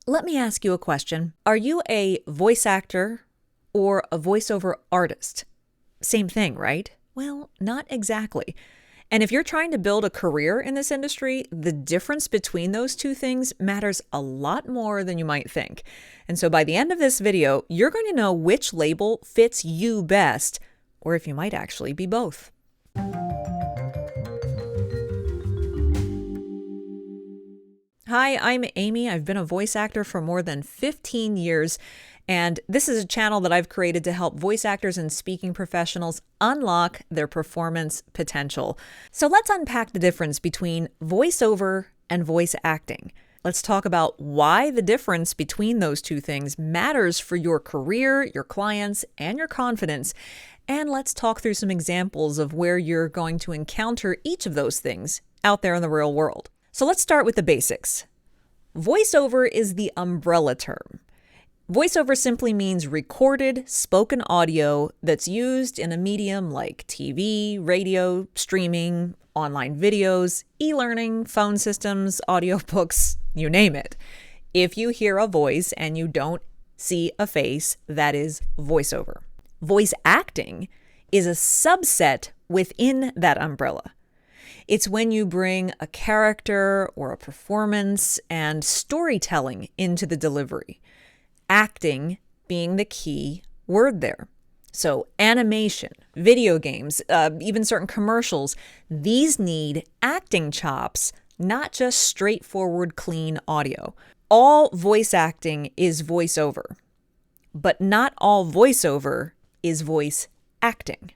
Let me ask you a question. Are you a voice actor or a voiceover artist? Same thing, right? Well, not exactly. And if you're trying to build a career in this industry, the difference between those two things matters a lot more than you might think. And so by the end of this video, you're going to know which label fits you best, or if you might actually be both. Hi, I'm Amy. I've been a voice actor for more than 15 years, and this is a channel that I've created to help voice actors and speaking professionals unlock their performance potential. So let's unpack the difference between voiceover and voice acting. Let's talk about why the difference between those two things matters for your career, your clients, and your confidence. And let's talk through some examples of where you're going to encounter each of those things out there in the real world. So let's start with the basics. Voiceover is the umbrella term. Voiceover simply means recorded, spoken audio that's used in a medium like TV, radio, streaming, online videos, e-learning, phone systems, audiobooks, you name it. If you hear a voice and you don't see a face, that is voiceover. Voice acting is a subset within that umbrella. It's when you bring a character or a performance and storytelling into the delivery, acting being the key word there. So animation, video games, even certain commercials, these need acting chops, not just straightforward, clean audio. All voice acting is voiceover, but not all voiceover is voice acting.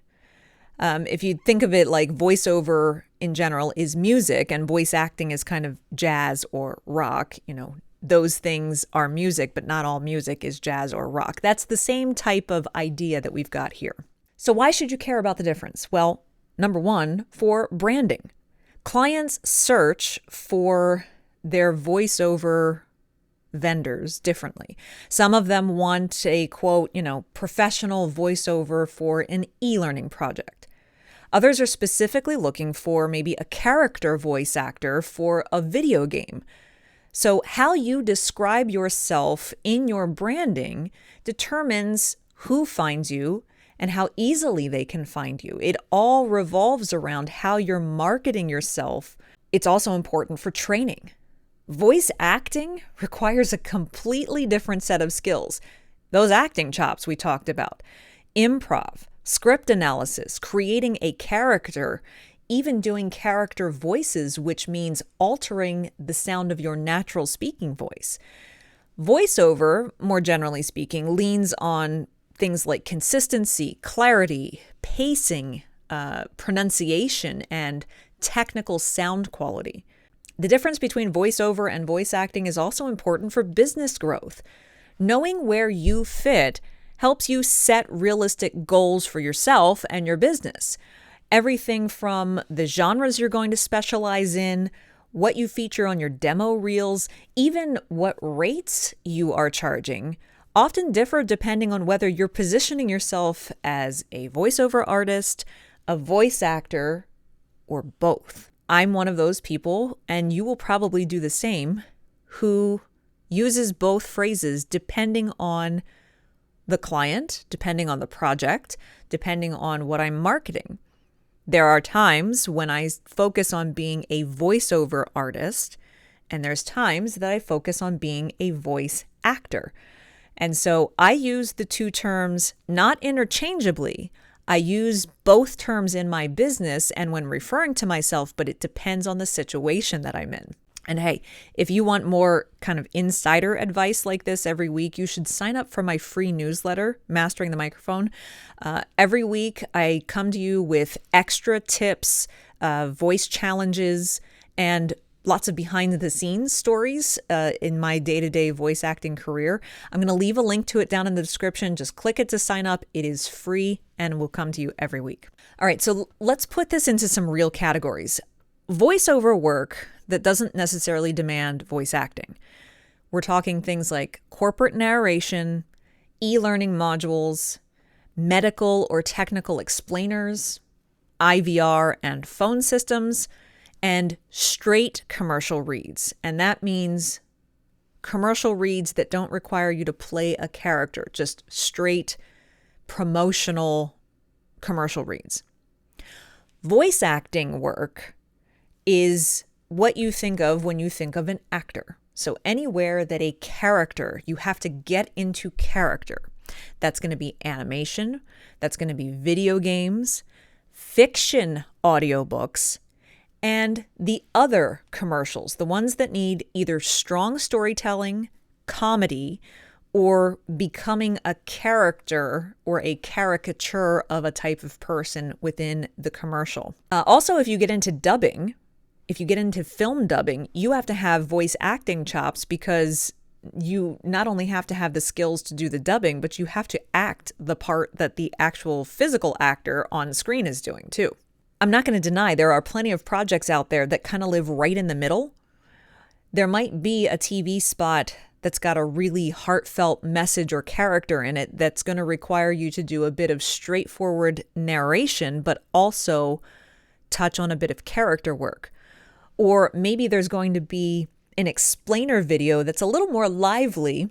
If you think of it like voiceover in general is music and voice acting is kind of jazz or rock, those things are music, but not all music is jazz or rock. That's the same type of idea that we've got here. So why should you care about the difference? Well, number one, for branding. Clients search for their voiceover vendors differently. Some of them want a quote, professional voiceover for an e-learning project. Others are specifically looking for maybe a character voice actor for a video game. So how you describe yourself in your branding determines who finds you and how easily they can find you. It all revolves around how you're marketing yourself. It's also important for training. Voice acting requires a completely different set of skills. Those acting chops we talked about, improv, script analysis, creating a character, even doing character voices, which means altering the sound of your natural speaking voice. Voiceover, more generally speaking, leans on things like consistency, clarity, pacing, pronunciation, and technical sound quality. The difference between voiceover and voice acting is also important for business growth. Knowing where you fit helps you set realistic goals for yourself and your business. Everything from the genres you're going to specialize in, what you feature on your demo reels, even what rates you are charging, often differ depending on whether you're positioning yourself as a voiceover artist, a voice actor, or both. I'm one of those people, and you will probably do the same, who uses both phrases depending on the client, depending on the project, depending on what I'm marketing. There are times when I focus on being a voiceover artist, and there's times that I focus on being a voice actor. And so I use the two terms not interchangeably. I use both terms in my business and when referring to myself, but it depends on the situation that I'm in. And hey, if you want more kind of insider advice like this every week, you should sign up for my free newsletter, Mastering the Microphone. Every week, I come to you with extra tips, voice challenges, and lots of behind-the-scenes stories in my day-to-day voice acting career. I'm going to leave a link to it down in the description. Just click it to sign up. It is free and will come to you every week. All right, so let's put this into some real categories. Voiceover work that doesn't necessarily demand voice acting. We're talking things like corporate narration, e-learning modules, medical or technical explainers, IVR and phone systems, and straight commercial reads. And that means commercial reads that don't require you to play a character, just straight promotional commercial reads. Voice acting work is what you think of when you think of an actor. So anywhere that a character, you have to get into character. That's going to be animation, that's going to be video games, fiction audiobooks, and the other commercials, the ones that need either strong storytelling, comedy, or becoming a character or a caricature of a type of person within the commercial. Also, if you get into dubbing, if you get into film dubbing, you have to have voice acting chops because you not only have to have the skills to do the dubbing, but you have to act the part that the actual physical actor on screen is doing too. I'm not going to deny there are plenty of projects out there that kind of live right in the middle. There might be a TV spot that's got a really heartfelt message or character in it that's going to require you to do a bit of straightforward narration, but also touch on a bit of character work. Or maybe there's going to be an explainer video that's a little more lively,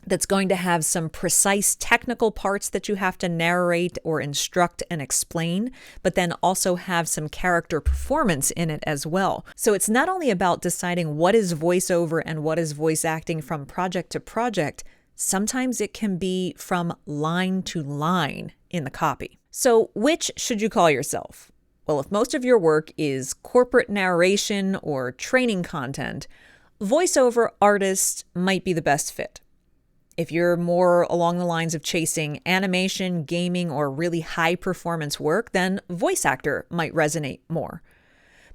that's going to have some precise technical parts that you have to narrate or instruct and explain, but then also have some character performance in it as well. So it's not only about deciding what is voiceover and what is voice acting from project to project, sometimes it can be from line to line in the copy. So which should you call yourself? Well, if most of your work is corporate narration or training content, voiceover artist might be the best fit. If you're more along the lines of chasing animation, gaming, or really high performance work, then voice actor might resonate more.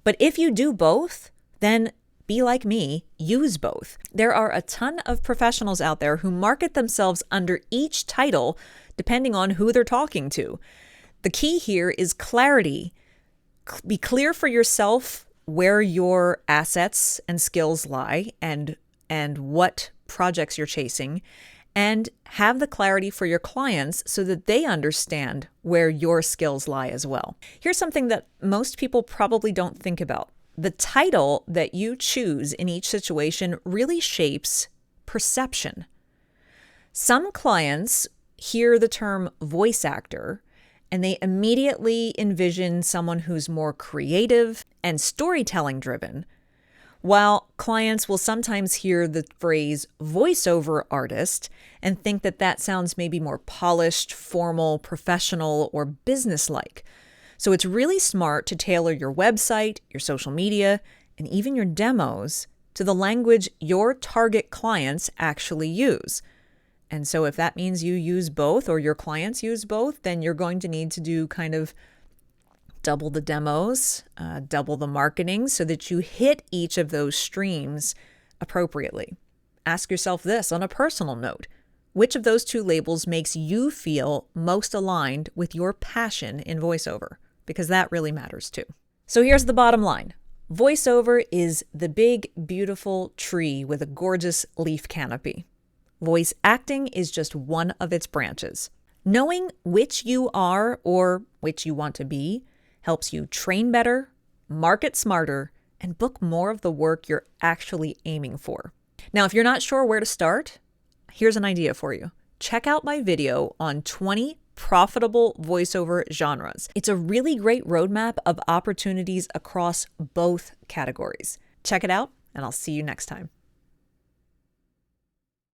But if you do both, then be like me, use both. There are a ton of professionals out there who market themselves under each title depending on who they're talking to. The key here is clarity. Be clear for yourself where your assets and skills lie and what projects you're chasing, and have the clarity for your clients so that they understand where your skills lie as well. Here's something that most people probably don't think about. The title that you choose in each situation really shapes perception. Some clients hear the term voice actor and they immediately envision someone who's more creative and storytelling driven, while clients will sometimes hear the phrase voiceover artist and think that that sounds maybe more polished, formal, professional, or business-like. So it's really smart to tailor your website, your social media, and even your demos to the language your target clients actually use. And so if that means you use both or your clients use both, then you're going to need to do kind of double the demos, double the marketing so that you hit each of those streams appropriately. Ask yourself this on a personal note. Which of those two labels makes you feel most aligned with your passion in voiceover? Because that really matters too. So here's the bottom line. Voiceover is the big, beautiful tree with a gorgeous leaf canopy. Voice acting is just one of its branches. Knowing which you are or which you want to be helps you train better, market smarter, and book more of the work you're actually aiming for. Now, if you're not sure where to start, here's an idea for you. Check out my video on 20 profitable voiceover genres. It's a really great roadmap of opportunities across both categories. Check it out, and I'll see you next time.